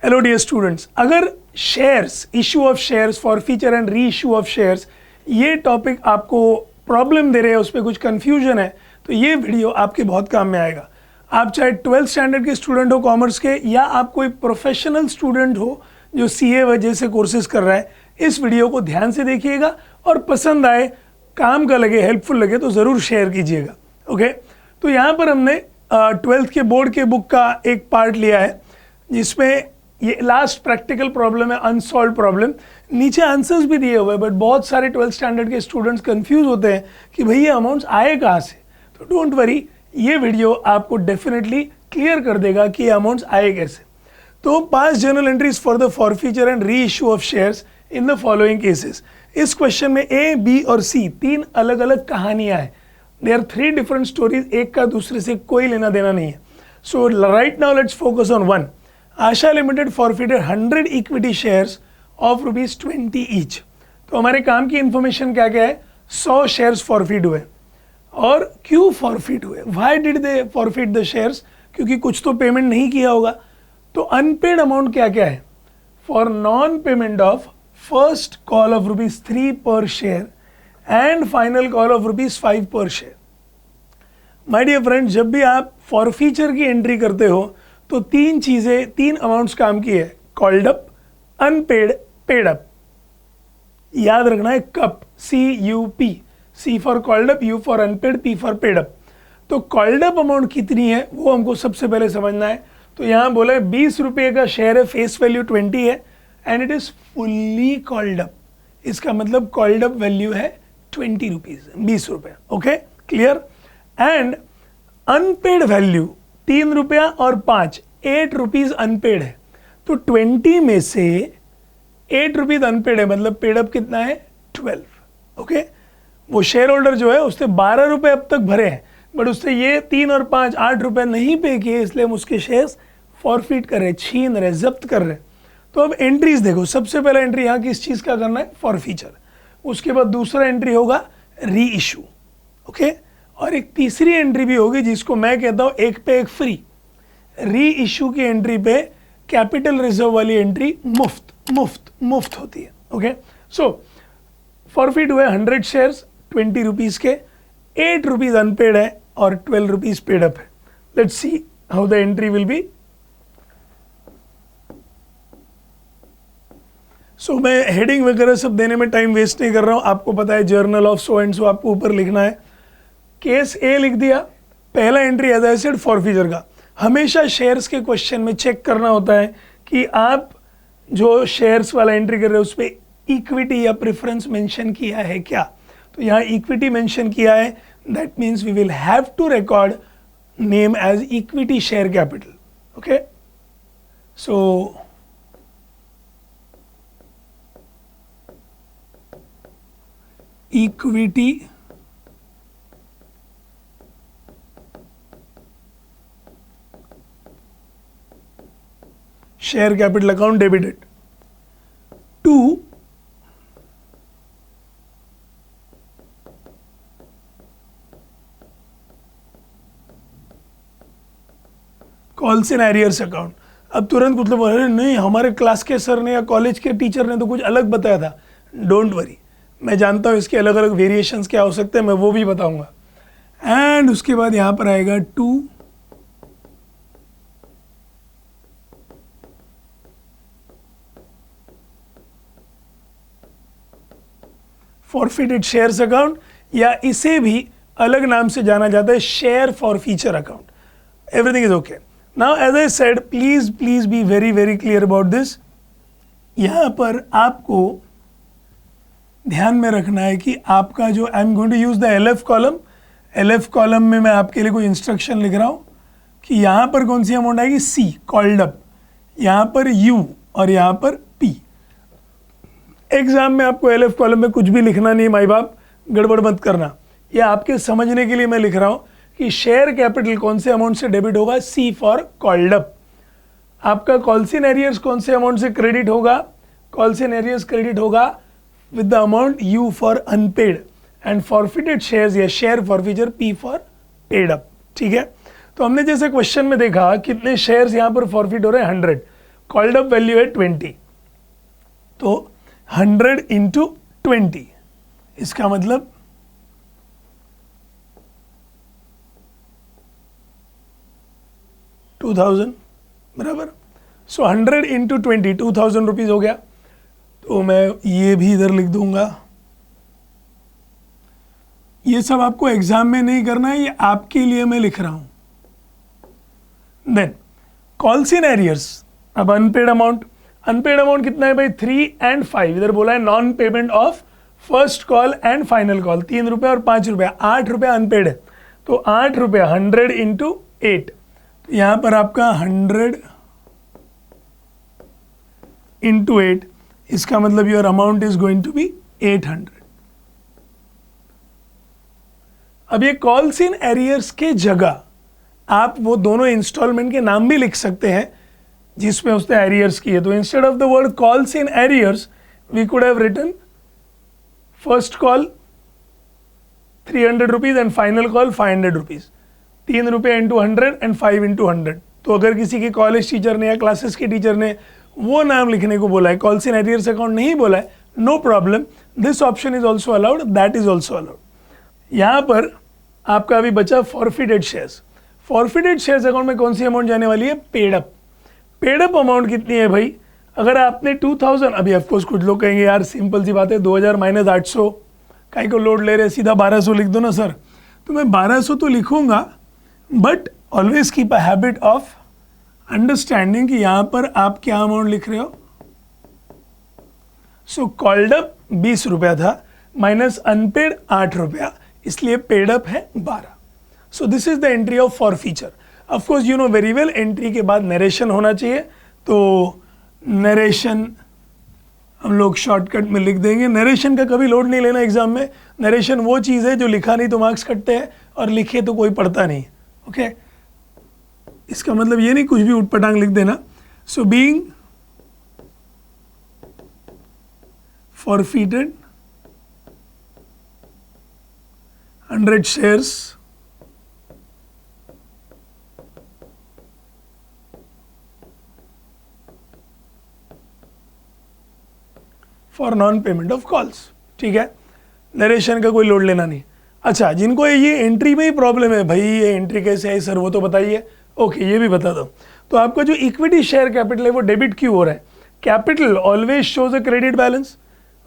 Hello dear students, अगर shares, issue of shares, forfeiture and re issue of shares, ये topic आपको problem दे रहे हैं, उस पर कुछ कन्फ्यूजन है, तो ये वीडियो आपके बहुत काम में आएगा। आप चाहे 12th स्टैंडर्ड के स्टूडेंट हो कॉमर्स के, या आप कोई प्रोफेशनल स्टूडेंट हो जो CA वजह से कोर्सेज कर रहा है, इस वीडियो को ध्यान से देखिएगा और पसंद आए, काम का लगे, हेल्पफुल लगे तो ज़रूर शेयर कीजिएगा। ओके, तो यहाँ पर हमने 12th के बोर्ड के बुक का एक पार्ट लिया है जिसमें ये लास्ट प्रैक्टिकल प्रॉब्लम है, अनसॉल्व प्रॉब्लम। नीचे आंसर्स भी दिए हुए हैं, बट बहुत सारे 12th स्टैंडर्ड के स्टूडेंट्स कंफ्यूज होते हैं कि भाई ये अमाउंट्स आए कहाँ से। तो डोंट वरी, ये वीडियो आपको डेफिनेटली क्लियर कर देगा कि ये अमाउंट्स आए कैसे। तो pass journal entries for the forfeiture and re issue of shares in the following cases. इस क्वेश्चन में A, B और C तीन अलग अलग कहानियां हैं। दे आर 3 डिफरेंट स्टोरीज, एक का दूसरे से कोई लेना देना नहीं है। So right now let's focus on one. Asha limited forfeited 100 equity shares of ₹20 each. तो हमारे काम की इंफॉर्मेशन क्या क्या है? 100 शेयर्स फॉरफिट हुए। और क्यों फॉरफिट हुए? Why did they forfeit the shares? क्योंकि कुछ तो पेमेंट नहीं किया होगा। तो अनपेड अमाउंट क्या क्या है? For non payment of first call of ₹3 पर share and final call of ₹5 पर शेयर। माय डियर फ्रेंड्स, जब भी आप फॉरफीचर की एंट्री करते हो तो तीन चीजें, तीन अमाउंट्स काम की है, called up, unpaid, paid up. याद रखना है cup, CUP, C for called up, U for unpaid, P for paid up. तो कॉल्ड अप अमाउंट कितनी है वो हमको सबसे पहले समझना है। तो यहाँ बोला है 20 रुपये का शेयर है, फेस वैल्यू 20 है and it is fully called up. इसका मतलब कॉल्ड अप वैल्यू है 20 रुपीज, 20 रुपये। Okay, clear. And unpaid value 3 रुपया और 5, 8 रुपीज अनपेड है। तो 20 में से 8 रुपीज अनपेड है, मतलब पेड अप कितना है? 12। ओके, वो शेयर होल्डर जो है उसने 12 रुपये अब तक भरे हैं, बट उससे ये 3 और 5 8 रुपये नहीं पे किए, इसलिए हम उसके शेयर्स फॉरफिट कर रहे, छीन रहे, जब्त कर रहे। तो अब एंट्रीज देखो, सबसे पहला एंट्री यहाँ किस चीज़ का करना है? फॉरफीचर। उसके बाद दूसरा एंट्री होगा री इशू। ओके, और एक तीसरी एंट्री भी होगी जिसको मैं कहता हूँ एक पे एक फ्री। री इशू की एंट्री पे कैपिटल रिजर्व वाली एंट्री मुफ्त मुफ्त मुफ्त होती है। ओके, सो फॉरफिट हुए 100 शेयर्स 20 रुपीज के, 8 रुपीज अनपेड है और 12 रुपीज पेड अप है। Let's see how the entry will be. So मैं हेडिंग वगैरह सब देने में टाइम वेस्ट नहीं कर रहा हूँ। आपको पता है journal of so and so आपको ऊपर लिखना है। केस A लिख दिया, पहला entry as I said forfeiture का। हमेशा शेयर्स के क्वेश्चन में चेक करना होता है कि आप जो शेयर्स वाला एंट्री कर रहे हो उस पर इक्विटी या प्रेफरेंस मेंशन किया है क्या। तो यहाँ इक्विटी मेंशन किया है, that means we will have to record name as equity share capital. Okay, so equity share capital account debited to calls in arrears account. अब तुरंत कुछ लोग बोल रहे नहीं, हमारे क्लास के सर ने या कॉलेज के टीचर ने तो कुछ अलग बताया था। डोंट वरी, मैं जानता हूँ इसके अलग अलग वेरिएशंस क्या हो सकते हैं, मैं वो भी बताऊंगा। एंड उसके बाद यहां पर आएगा टू फॉरफिटेड शेयर्स अकाउंट, या इसे भी अलग नाम से जाना जाता है share forfeiture account. Everything is okay. Now as I said, please please be very very clear about this. यहाँ पर आपको ध्यान में रखना है कि आपका जो I am going to use the LF column. LF column में मैं आपके लिए कोई इंस्ट्रक्शन लिख रहा हूँ कि यहाँ पर कौन सी अमाउंट आएगी? C कॉल्ड अप, यहाँ पर U और यहाँ पर P। एग्जाम में आपको LF कॉलम में कुछ भी लिखना नहीं, माई बाप गड़बड़ मत करना। ये आपके समझने के लिए मैं लिख रहा हूँ कि शेयर कैपिटल कौन से अमाउंट से डेबिट होगा? C for called up. आपका कॉल्स इन एरियर्स कौन से अमाउंट से क्रेडिट होगा? कॉल्स इन एरियर्स क्रेडिट होगा with the amount U for unpaid and forfeited shares या share forfeiture P for paid up. ठीक है, तो हमने जैसे क्वेश्चन में देखा कितने शेयर्स यहाँ पर फॉरफिट हो रहे हैं? 100। कॉल्ड अप वैल्यू है 20, तो 100 इंटू 20, इसका मतलब 2000 बराबर। सो 100 इंटू 20 2000 रुपीज़ हो गया। तो मैं ये भी इधर लिख दूंगा। ये सब आपको एग्जाम में नहीं करना है, ये आपके लिए मैं लिख रहा हूं। देन कॉल्स इन एरियर्स, अब अनपेड अमाउंट कितना है भाई 3 and 5, इधर बोला है non payment of first call and final call, 3 रुपये और 5 रुपये, 8 रुपये अनपेड है। तो 8 रुपये 100 इंटू 8, तो यहाँ पर आपका 100 इंटू 8, इसका मतलब your amount is going to be 800। अब ये कॉल्स इन एरियर्स के जगह आप वो दोनों इंस्टॉलमेंट के नाम भी लिख सकते हैं जिसमें उसने एरियर्स किए। तो instead of the word calls in arrears we could have written first call 300 rupees and final call 500 rupees, 3 रुपये इंटू 100 एंड 5 इंटू 100। तो अगर किसी के कॉलेज टीचर ने या क्लासेस के टीचर ने वो नाम लिखने को बोला है, कॉल्स इन एरियर्स अकाउंट नहीं बोला है, no problem, this option is also allowed, that is also allowed. यहाँ पर आपका अभी बचा forfeited shares. Forfeited shares account में कौन सी अमाउंट जाने वाली है? Paid up. Paid up amount कितनी है भाई? अगर आपने 2000, अभी ऑफकोर्स कुछ लोग कहेंगे यार सिंपल सी बात है 2000 माइनस 800 काहे को लोड ले रहे, सीधा 1200 लिख दो ना सर। तो मैं 1200 तो लिखूंगा, but always keep a habit of understanding कि यहाँ पर आप क्या अमाउंट लिख रहे हो। सो कॉल्ड अप 20 रुपया था माइनस अनपेड 8 रुपया, इसलिए पेड अप है 12। सो this is the entry of forfeiture. Of course you know very well entry के बाद नरेशन होना चाहिए, तो नरेशन हम लोग शॉर्टकट में लिख देंगे। नरेशन का कभी लोड नहीं लेना एग्जाम में। नरेशन वो चीज़ है जो लिखा नहीं तो मार्क्स कटते हैं और लिखे तो कोई पढ़ता नहीं। ओके इसका मतलब ये नहीं कुछ भी उटपटांग लिख देना। So being forfeited 100 shares for non payment of calls. ठीक है, नरेशन का कोई लोड लेना नहीं। अच्छा, जिनको ये एंट्री में ही प्रॉब्लम है, भाई ये एंट्री कैसे है सर वो तो बताइए। ओके ये भी बता दो। तो आपका जो इक्विटी शेयर कैपिटल है वो डेबिट क्यों हो रहा है? Capital always shows a credit balance.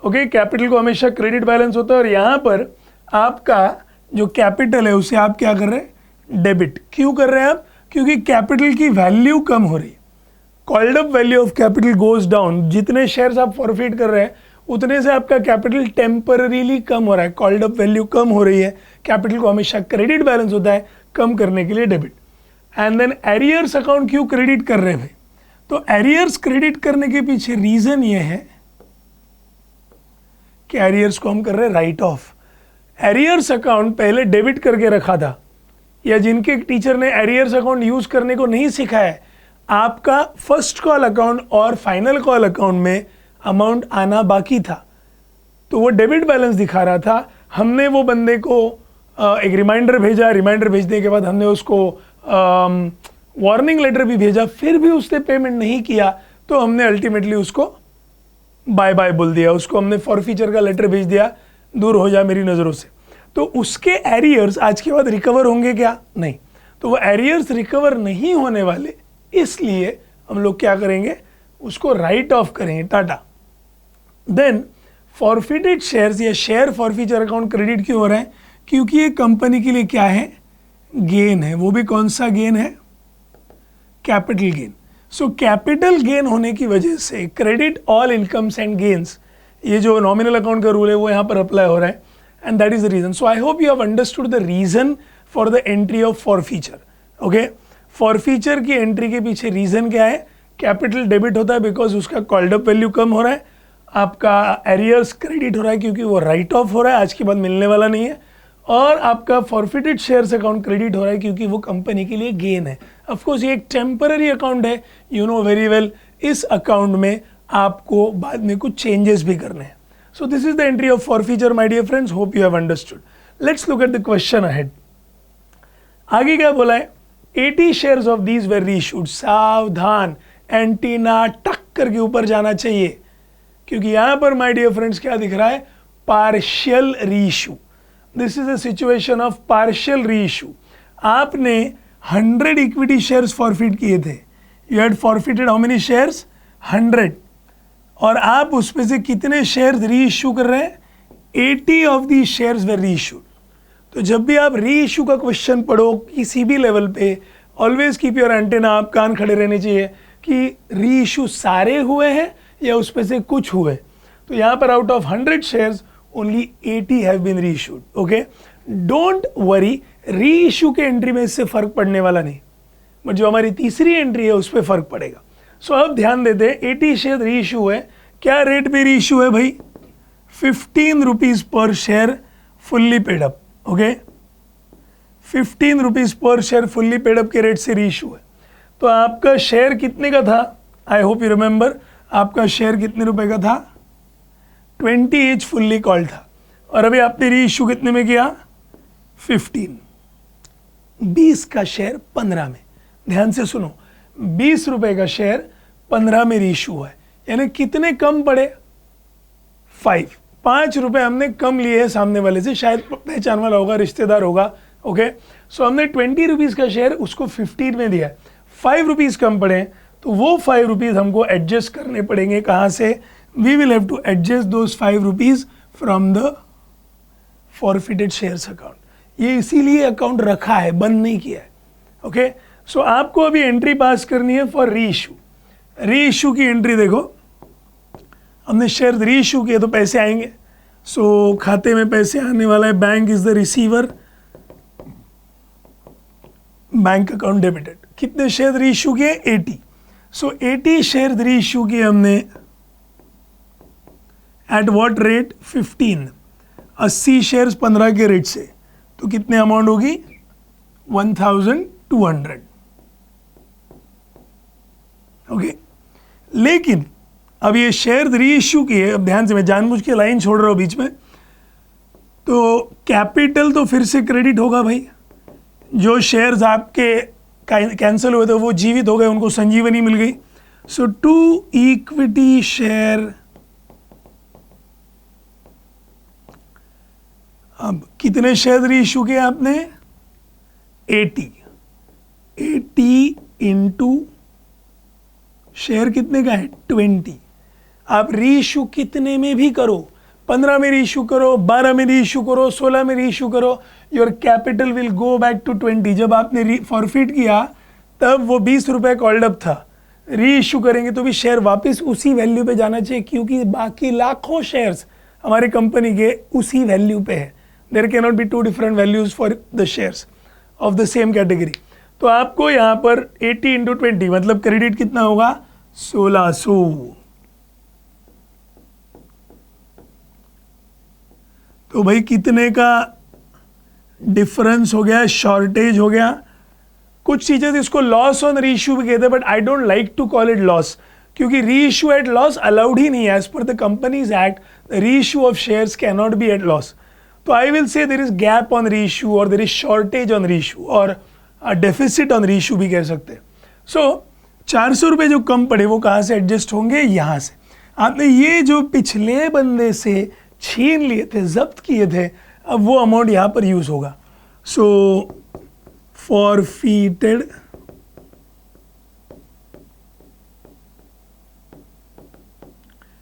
Okay capital को हमेशा क्रेडिट बैलेंस होता है, और यहाँ पर आपका जो कैपिटल है उसे आप क्या कर रहे हैं? डेबिट। क्यों कर रहे हैं आप? क्योंकि कैपिटल की वैल्यू कम हो रही है। Called up value of capital goes down. जितने शेयर्स आप फॉरफिट कर रहे हैं उतने से आपका कैपिटल टेम्पररीली कम हो रहा है। कॉल्ड अप वैल्यू कम हो रही है, कैपिटल को हमेशा क्रेडिट बैलेंस होता है, कम करने के लिए debit. And then arrears account क्यों क्रेडिट कर रहे हैं भाई? तो एरियर्स क्रेडिट करने के पीछे रीजन ये है कि एरियर्स को हम कर रहे हैं राइट ऑफ। एरियर्स अकाउंट पहले डेबिट करके रखा था, या जिनके टीचर ने एरियर्स अकाउंट यूज करने को नहीं सिखाया है, आपका फर्स्ट कॉल अकाउंट और फाइनल कॉल अकाउंट में अमाउंट आना बाकी था, तो वो डेबिट बैलेंस दिखा रहा था। हमने वो बंदे को एक रिमाइंडर भेजा, रिमाइंडर भेजने के बाद हमने उसको वार्निंग लेटर भी भेजा, फिर भी उसने पेमेंट नहीं किया, तो हमने अल्टीमेटली उसको बाय बाय बोल दिया, उसको हमने फॉरफीचर का लेटर भेज दिया, दूर हो जा मेरी नज़रों से। तो उसके एरियर्स आज के बाद रिकवर होंगे क्या? नहीं। तो वो एरियर्स रिकवर नहीं होने वाले, इसलिए हम लोग क्या करेंगे? उसको राइट ऑफ करेंगे, टाटा। देन फॉरफिटेड शेयर्स या शेयर फॉरफीचर अकाउंट क्रेडिट क्यों हो रहा है? क्योंकि ये कंपनी के लिए क्या है? गेन है। वो भी कौन सा गेन है? Capital gain. So capital gain होने की वजह से credit all incomes and gains, ये जो नॉमिनल अकाउंट का रूल है वो यहाँ पर अप्लाई हो रहा है, and that is the reason. So I hope you have understood the reason for the entry of forfeiture. Okay, forfeiture की एंट्री के पीछे रीजन क्या है? कैपिटल डेबिट होता है बिकॉज उसका कॉल्ड अप वैल्यू कम हो रहा है, आपका एरियर्स क्रेडिट हो रहा है क्योंकि वो राइट ऑफ हो रहा है, आज के बाद मिलने वाला नहीं है, और आपका फॉरफिटेड शेयर्स अकाउंट क्रेडिट हो रहा है क्योंकि वो कंपनी के लिए गेन है। ऑफकोर्स ये एक टेम्पररी अकाउंट है, यू नो वेरी वेल। इस अकाउंट में आपको बाद में कुछ चेंजेस भी करने हैं। So this is the entry of forfeiture my dear friends, hope you have understood. Let's look at the question ahead. आगे क्या बोला है? 80 shares of these were reissued. सावधान, एंटीना टक करके ऊपर जाना चाहिए, क्योंकि यहां पर माय डियर फ्रेंड्स क्या दिख रहा है, partial reissue. This is a situation of partial reissue. आपने 100 इक्विटी शेयर्स फॉरफिट किए थे, you had forfeited how many shares, 100, और आप उसमें से कितने शेयर्स री इश्यू कर रहे हैं, 80 ऑफ दी शेयर्स वे री इश्यूड। तो जब भी आप री इश्यू का क्वेश्चन पढ़ो किसी भी लेवल पे, ऑलवेज कीप योर एंटेना, आप कान खड़े रहने चाहिए कि री इश्यू सारे हुए हैं या उसमें से कुछ हुए। तो यहाँ पर out of 100 shares only 80 have been reissued. Okay, don't worry, reissue के एंट्री में इससे फर्क पड़ने वाला नहीं, बट जो हमारी तीसरी एंट्री है उस पर फर्क पड़ेगा। सो अब ध्यान देते हैं, 80 शेयर री इशू है, क्या रेट पे री इशू है भाई, 15 rupees per share fully paid up. Okay, 15 rupees per share fully paid up के रेट से री इशू है। तो आपका शेयर कितने का था, आई होप यू रिमेंबर, आपका शेयर कितने रुपए का था, 20 ईच फुल्ली कॉल्ड था, और अभी आपने री इशू कितने में किया, 15, 20 का शेयर 15 में। ध्यान से सुनो, 20 रुपए का शेयर 15 में री इशू हुआ है, यानी कितने कम पड़े, 5 रुपए हमने कम लिए हैं सामने वाले से, शायद पहचान वाला होगा, रिश्तेदार होगा। ओके, सो हमने 20 रुपीज़ का शेयर उसको 15 में दिया है, 5 रुपीज़ कम पड़े, तो वो 5 रुपीज़ हमको एडजस्ट करने पड़ेंगे। कहाँ से, we will have to adjust those 5 rupees from the forfeited shares account. ये इसीलिए अकाउंट रखा है, बंद नहीं किया है। ओके, सो आपको अभी एंट्री पास करनी है फॉर री इशू। री इशू की एंट्री देखो, हमने शेयर री इशू किए तो पैसे आएंगे, सो खाते में पैसे आने वाला है, bank is the receiver, bank account debited. कितने शेयर री इशू किए, 80। सो 80 शेयर री इशू किए हमने, एट व्हाट रेट, 15, 80 शेयर्स 15 के रेट से, तो कितने अमाउंट होगी, 1200। ओके, लेकिन अब ये शेयर री इश्यू किए, अब ध्यान से, मैं जानबूझ के लाइन छोड़ रहा हूँ बीच में, तो कैपिटल तो फिर से क्रेडिट होगा भाई, जो शेयर्स आपके कैंसिल हुए थे वो जीवित हो गए, उनको संजीवनी मिल गई। सो टू इक्विटी शेयर, अब कितने शेयर री इशू किए आपने, 80 इंटू शेयर कितने का है, 20। आप री इशू कितने में भी करो, 15 में री इशू करो, 12 में री इशू करो, 16 में री इशू करो, your capital will go back to 20। जब आपने फॉरफिट किया तब वो 20 रुपये कॉल्ड अप था, री इशू करेंगे तो भी शेयर वापस उसी वैल्यू पे जाना चाहिए, क्योंकि बाकी लाखों शेयर्स हमारे कंपनी के उसी वैल्यू पे है। There can not be 2 different values for the shares of the same category. तो आपको यहाँ पर 80 इंटू 20 मतलब क्रेडिट कितना होगा, 1600। तो भाई कितने का डिफरेंस हो गया, शॉर्टेज हो गया। कुछ चीजें इसको लॉस ऑन री इशू भी कहते हैं, but I don't like to call it loss, क्योंकि re issue at loss allowed ही नहीं है। As per the companies act, re issue of shares can not be at loss. तो I will say there is gap on re issue, और there is shortage on re issue, और deficit on re issue भी कह सकते हैं। सो 400 रुपये जो कम पड़े वो कहाँ से एडजस्ट होंगे, यहाँ से। आपने ये जो पिछले बंदे से छीन लिए थे, जब्त किए थे, अब वो अमाउंट यहाँ पर यूज होगा। So forfeited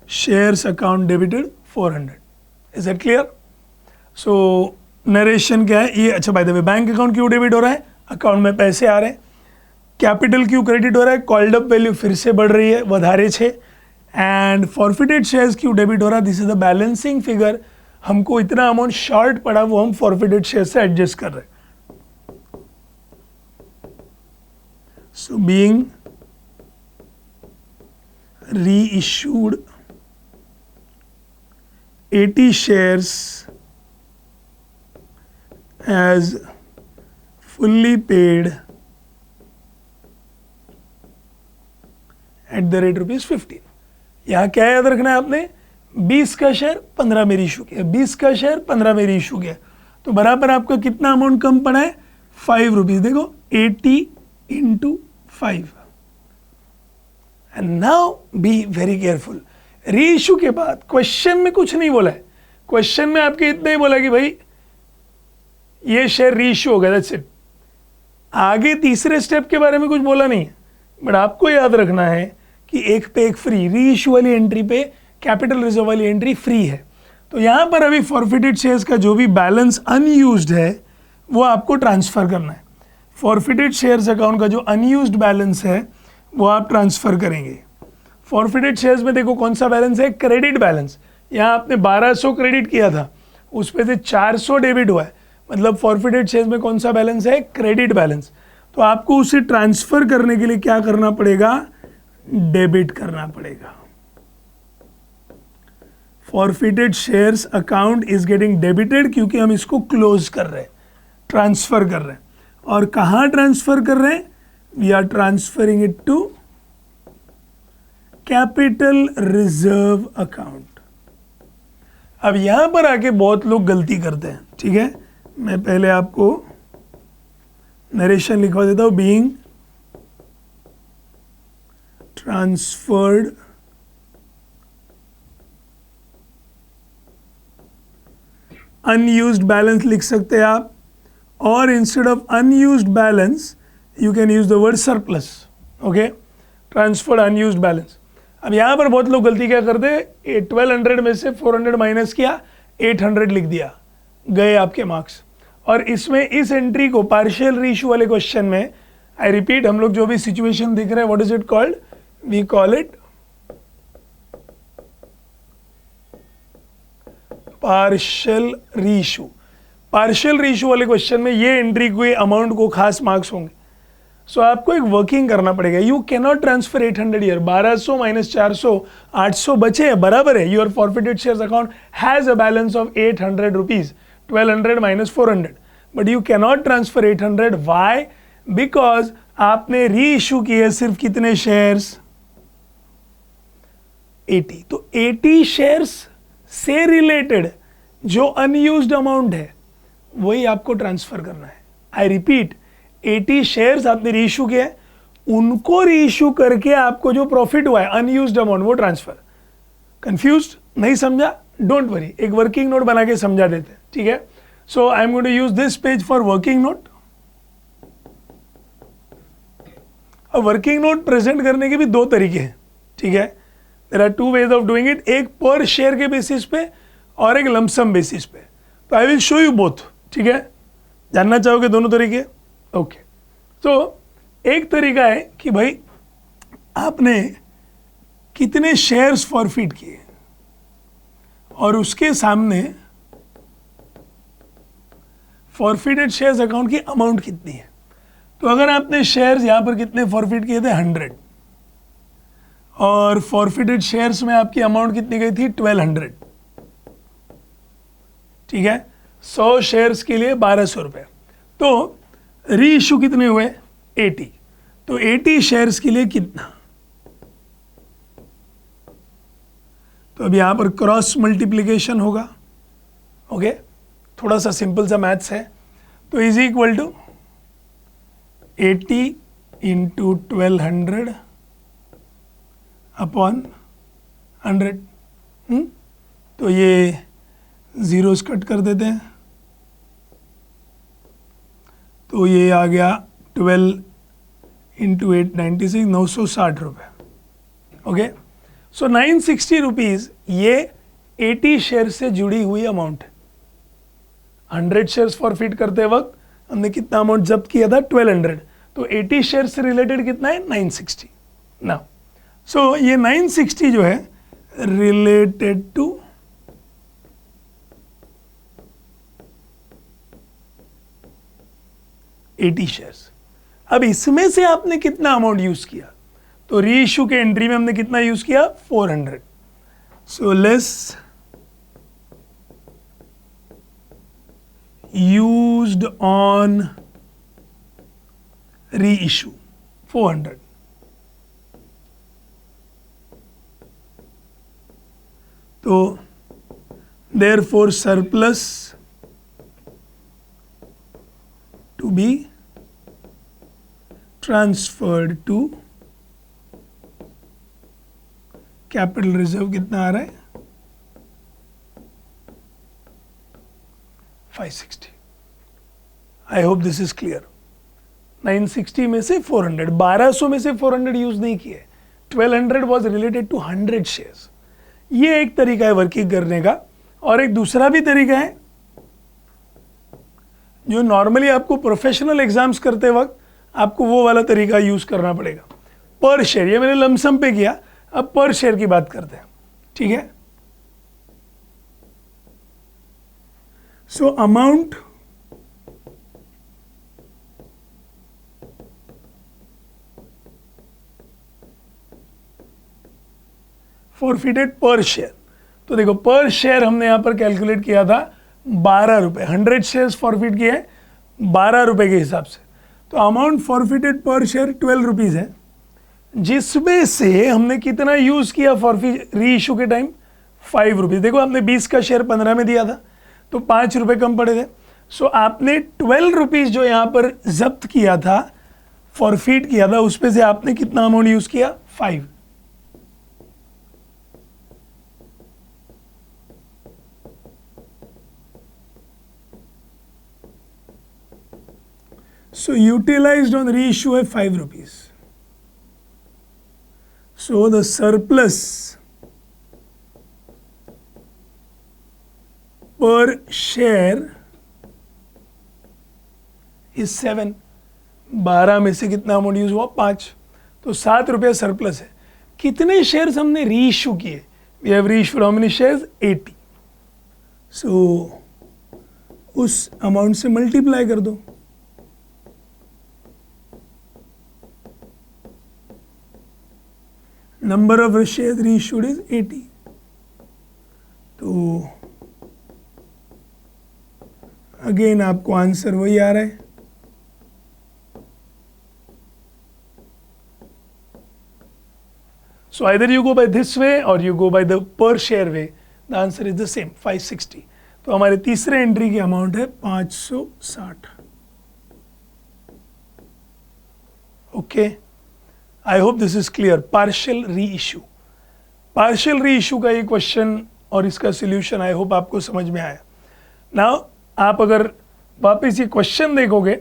shares account debited 400। Is it clear? So narration क्या है ये, अच्छा by the way, bank account क्यों डेबिट हो रहा है, अकाउंट में पैसे आ रहे हैं। कैपिटल क्यों क्रेडिट हो रहा है, कॉल्ड अप वैल्यू फिर से बढ़ रही है, वधारे छे। एंड फॉरफिटेड शेयर्स क्यों डेबिट हो रहा है, this is the balancing figure. हमको इतना अमाउंट शॉर्ट पड़ा, वो हम फॉरफिटेड शेयर से एडजस्ट कर रहे हैं। So being reissued 80 shares as fully paid at the rate ₹15। यहाँ क्या याद रखना है आपने, 20 का शेयर 15 में इशू किया, 20 का शेयर 15 में इशू किया, तो बराबर आपका कितना अमाउंट कम पड़ा है, 5 रुपीज। देखो 80 into 5, and now be very careful, री इशू के बाद क्वेश्चन में कुछ नहीं बोला है, क्वेश्चन में आपके इतना ही बोला कि भाई ये शेयर री इशू हो गया, दैट्स इट। आगे तीसरे स्टेप के बारे में कुछ बोला नहीं है, बट आपको याद रखना है कि एक पे एक फ्री, री इशू वाली एंट्री पे कैपिटल रिजर्व वाली एंट्री फ्री है। तो यहाँ पर अभी फॉरफिटेड शेयर्स का जो भी बैलेंस अनयूज्ड है वो आपको ट्रांसफ़र करना है। फॉरफिटेड शेयर्स अकाउंट का जो अनयूज्ड बैलेंस है वो आप ट्रांसफ़र करेंगे। फॉरफिटेड शेयर्स में देखो कौन सा बैलेंस है, क्रेडिट बैलेंस। यहाँ आपने 1200 क्रेडिट किया था, उस पे से 400 डेबिट हुआ है, मतलब फॉरफिटेड शेयर्स में कौन सा बैलेंस है, क्रेडिट बैलेंस। तो आपको उसे ट्रांसफ़र करने के लिए क्या करना पड़ेगा, डेबिट करना पड़ेगा। Forfeited shares account is getting debited, क्योंकि हम इसको क्लोज कर रहे हैं, ट्रांसफ़र कर रहे हैं। और कहाँ ट्रांसफ़र कर रहे हैं, we are transferring it to capital reserve account. अब यहां पर आके बहुत लोग गलती करते हैं, ठीक है। मैं पहले आपको नरेशन लिखवा देता हूं, बीइंग ट्रांसफर्ड अनयूज्ड बैलेंस लिख सकते हैं आप, और instead of unused balance you can use the word surplus, okay, transferred unused balance. अब यहाँ पर बहुत लोग गलती क्या करते हैं, 1200 में से 400 माइनस किया, 800 लिख दिया, गए आपके मार्क्स। और इसमें इस एंट्री को पार्शियल रीइश्यू वाले क्वेश्चन में, आई रिपीट, हम लोग जो भी सिचुएशन दिख रहे हैं, what is it called, we call it partial reissue. Partial reissue वाले क्वेश्चन में ये एंट्री को, अमाउंट को खास मार्क्स होंगे। सो आपको एक वर्किंग करना पड़ेगा, you can not transfer 800 year, 1200 minus 400, 800 बचे हैं, बराबर है। Your forfeited shares account has a balance of 800 rupees, 1200 minus 400, but you can not transfer 800। Why, because आपने री इशू किए सिर्फ कितने शेयर्स, 80। तो 80 शेयर्स से रिलेटेड जो अनयूज्ड अमाउंट है वही आपको ट्रांसफर करना है। आई रिपीट, 80 शेयर्स आपने रीइश्यू किया है, उनको रीइश्यू करके आपको जो प्रॉफिट हुआ है अनयूज्ड अमाउंट वो ट्रांसफर। कंफ्यूज्ड, नहीं समझा, डोंट वरी, एक वर्किंग नोट बना के समझा देते हैं, ठीक है। So I am going to use this page for working note. अब वर्किंग नोट प्रेजेंट करने के भी दो तरीके हैं, ठीक है। There are two ways of doing it, एक पर शेयर के बेसिस पे और एक लमसम बेसिस पे। तो I will show you both, ठीक है। जानना चाहोगे दोनों तरीके, ओके। तो एक तरीका है कि भाई आपने कितने शेयर्स फॉरफिट किए और उसके सामने फॉरफिटेड शेयर्स अकाउंट की अमाउंट कितनी है। तो अगर आपने शेयर्स यहां पर कितने फॉरफिट किए थे, 100, और फॉरफिटेड शेयर्स में आपकी अमाउंट कितनी गई थी, 1200, ठीक है। 100 शेयर्स के लिए 1200 रुपये। तो री इशू कितने हुए, 80। तो 80 शेयर्स के लिए कितना, तो अब यहां पर क्रॉस मल्टीप्लीकेशन होगा, ओके। थोड़ा सा सिंपल सा मैथ्स है। तो is equal to 80 into 1200 upon 100। तो ये जीरोस कट कर देते हैं, तो ये आ गया 12 इंटू 8, 96, 960 रुपये, ओके। सो 960 रुपीज़ ये 80 शेयर से जुड़ी हुई अमाउंट है। 100 शेयर्स फॉरफिट करते वक्त हमने कितना अमाउंट जब्त किया था, 1200। तो 80 शेयर से रिलेटेड कितना है, 960। नाउ सो ये 960 जो है रिलेटेड टू 80 शेयर्स। अब इसमें से आपने कितना अमाउंट यूज किया, तो री इशू के एंट्री में हमने कितना यूज किया, 400। So less used on re issue 400। तो therefore surplus to be transferred to capital reserve कितना आ रहा है 560। I hope this is clear. 960 में से 400, 1200 में से 400 यूज नहीं किए। 1200 वॉज रिलेटेड टू 100 शेयर्स। ये एक तरीका है वर्किंग करने का। और एक दूसरा भी तरीका है जो नॉर्मली आपको प्रोफेशनल एग्जाम्स करते वक्त आपको वो वाला तरीका यूज करना पड़ेगा। पर शेयर, ये मैंने लमसम पे किया, अब पर शेयर की बात करते हैं, ठीक है। सो अमाउंट फॉरफिटेड पर शेयर। तो देखो पर शेयर हमने यहां पर कैलकुलेट किया था 12 रुपए। 100 शेयर्स फॉरफिट किए हैं 12 रुपए के हिसाब से। तो अमाउंट फॉरफिटेड पर शेयर 12 रुपीज है, जिसमें से हमने कितना यूज किया फॉरफिट री इशू के टाइम 5 रुपीज। देखो आपने 20 का शेयर 15 में दिया था तो 5 रुपए कम पड़े थे। सो आपने 12 रुपीज जो यहां पर जब्त किया था, फॉरफिट किया था, उसमें से आपने कितना अमाउंट यूज किया 5। So utilized on reissue है 5 rupees. So the surplus per share is 7। 12 में से कितना अमाउंट यूज हुआ 5, तो 7 रुपया सरप्लस है। कितने शेयर्स हमने री इशू किए? वी हैव री इशू हाउ मेनी शेयर्स 80। सो उस अमाउंट से मल्टीप्लाई कर दो। नंबर ऑफ शेयर्स री इशूड इज 80। तो अगेन आपको आंसर वही आ रहा है। So either you go by this way or you go by the per share way. The answer is the same 560। तो हमारे तीसरे एंट्री की अमाउंट है 560। Okay, I hope this is clear. Partial री इशू, पार्शियल री issue का ये question और इसका सोल्यूशन आई होप आपको समझ में आया। नाउ आप अगर वापस ये क्वेश्चन देखोगे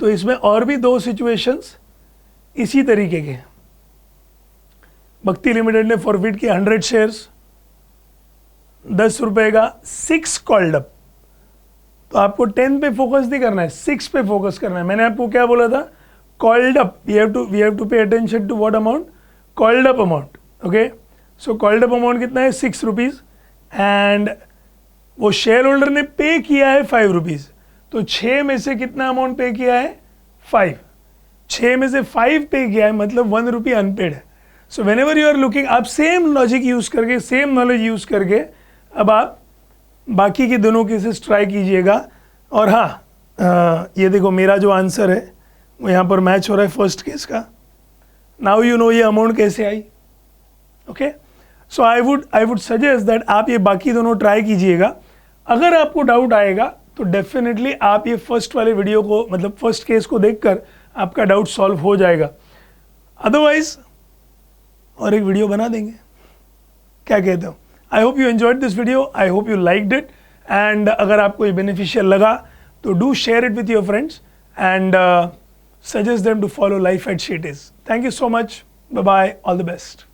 तो इसमें और भी 2 सिचुएशंस इसी तरीके के हैं। भक्ति लिमिटेड ने फॉरफिट किया 100 शेयर्स, 10 रुपए का 6 कॉल्ड अप। तो आपको 10 पे फोकस नहीं करना है, 6 पे फोकस करना है। मैंने आपको क्या बोला था? Called up. We have to pay attention to what amount? Called up amount. Okay, so called up amount कितना है 6 रुपीज एंड वो शेयर होल्डर ने पे किया है 5 रुपीज। तो 6 में से कितना अमाउंट पे किया है 5। 6 में से 5 पे किया है मतलब 1 रुपी अनपेड है। So whenever you are looking, आप सेम लॉजिक यूज करके, सेम नॉलेज यूज करके अब आप बाकी के दोनों केसेस ट्राई कीजिएगा। और हाँ, ये देखो मेरा जो आंसर है वो यहाँ पर मैच हो रहा है फर्स्ट केस का। नाउ यू नो ये अमाउंट कैसे आई। Okay, so I would suggest that आप ये बाकी दोनों ट्राई कीजिएगा। अगर आपको डाउट आएगा तो डेफिनेटली आप ये फर्स्ट वाले वीडियो को, मतलब फर्स्ट केस को देखकर आपका डाउट सॉल्व हो जाएगा। अदरवाइज और एक वीडियो बना देंगे, क्या कहते हो? आई hope you enjoyed this video, I hope you liked it and अगर आपको ये बेनिफिशियल लगा तो do share it with your friends and suggest them to follow Life at Sheet Is. Thank you so much. Bye bye. All the best.